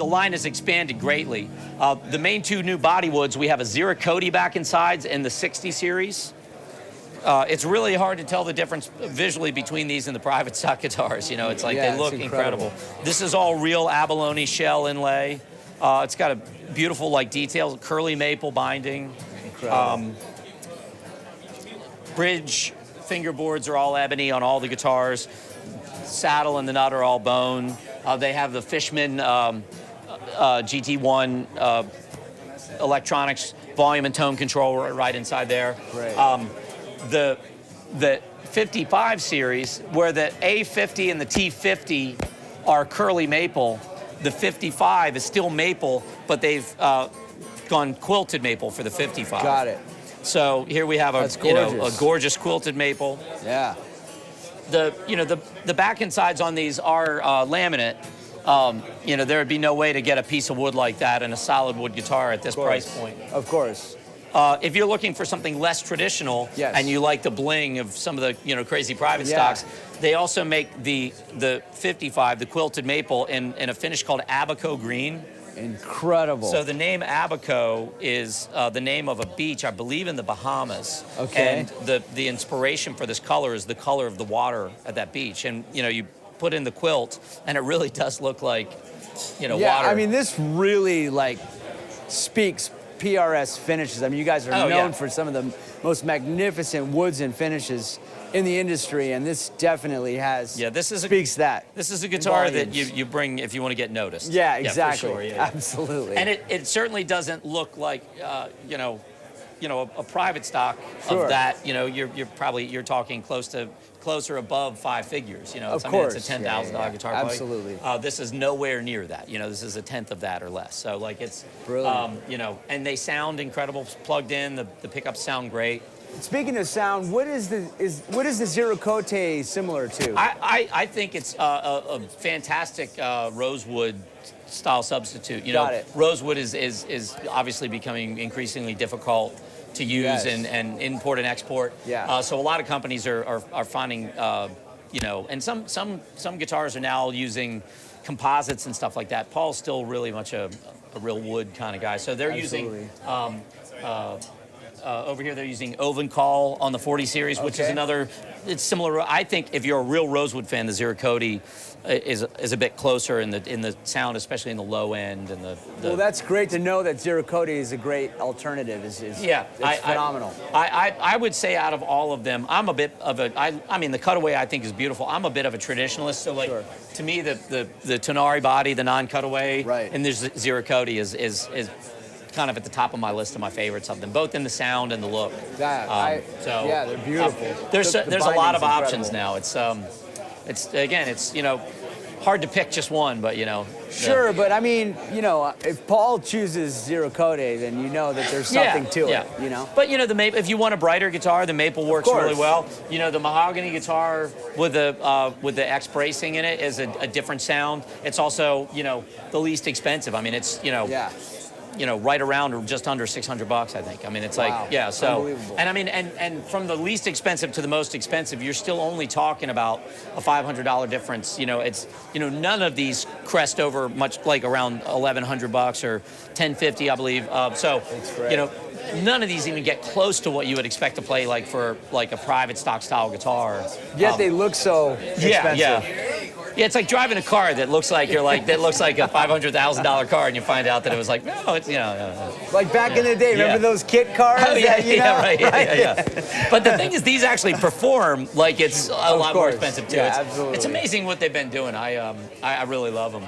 the line has expanded greatly. The main two new body woods, we have a Zero Cody back and sides in the 60 series. It's really hard to tell the difference visually between these and the private stock guitars. You know, it's like they look incredible. This is all real abalone shell inlay. It's got a beautiful like detail, curly maple binding. Bridge fingerboards are all ebony on all the guitars. Saddle and the nut are all bone. They have the Fishman GT1 electronics volume and tone control right inside there. Right. The 55 series, where the A50 and the T50 are curly maple, the 55 is still maple, but they've gone quilted maple for the 55. Got it. So here we have a gorgeous quilted maple. Yeah. The back and sides on these are laminate. There would be no way to get a piece of wood like that in a solid wood guitar at this price point. Of course. If you're looking for something less traditional and you like the bling of some of the crazy private stocks, they also make the 55, the quilted maple, in a finish called Abaco Green. Incredible. So the name Abaco is the name of a beach, I believe, in the Bahamas. Okay. And the inspiration for this color is the color of the water at that beach. And you put in the quilt, and it really does look like water. I mean, this really speaks PRS finishes. I mean, you guys are known for some of the most magnificent woods and finishes in the industry, and this definitely has speaks that. This is a guitar that you bring if you want to get noticed. Yeah, exactly. Yeah, for sure. Absolutely. And it certainly doesn't look like a private stock of that. You're talking closer above 5 figures. Of course. It's a $10,000 guitar. Absolutely. This is nowhere near that. This is a tenth of that or less. So it's brilliant. And they sound incredible plugged in. The pickups sound great. Speaking of sound, what is the Zero Cote similar to? I think it's a fantastic rosewood style substitute. Got it. Rosewood is obviously becoming increasingly difficult to use and import and export. Yeah. So a lot of companies are finding and some guitars are now using composites and stuff like that. Paul's still really much a real wood kind of guy. So they're using over here, they're using Ovencall on the 40 series, which is another, it's similar. I think if you're a real rosewood fan, the Zero Cody is a bit closer in the sound, especially in the low end. And well, that's great to know that Zero Cody is a great alternative. It's phenomenal. I would say out of all of them, I'm a bit of I mean, the Cutaway I think is beautiful. I'm a bit of a traditionalist, so to me, the Tonari body, the non-Cutaway, and there's Zero Cody is kind of at the top of my list of my favorites of them, both in the sound and the look. They're beautiful. There's a lot of options now. It's hard to pick just one, but Sure, but I mean, if Paul chooses Zero Code, then you know that there's something to it. But the maple, if you want a brighter guitar, the maple works really well. The mahogany guitar with the X bracing in it is a different sound. It's also the least expensive. I mean, it's right around or just under $600, I think. I mean, it's so, and I mean, and from the least expensive to the most expensive, you're still only talking about a $500 difference. It's, none of these crest over much like around $1,100 or $1,050, I believe. None of these even get close to what you would expect to play for a private stock style guitar. Yet they look so expensive. Yeah, it's like driving a car that looks like a $500,000 car, and you find out that it was like, no, it's like back in the day. Remember those kit cars? Oh yeah. But the thing is, these actually perform like it's a lot more expensive too. Yeah, absolutely. It's amazing what they've been doing. I really love them.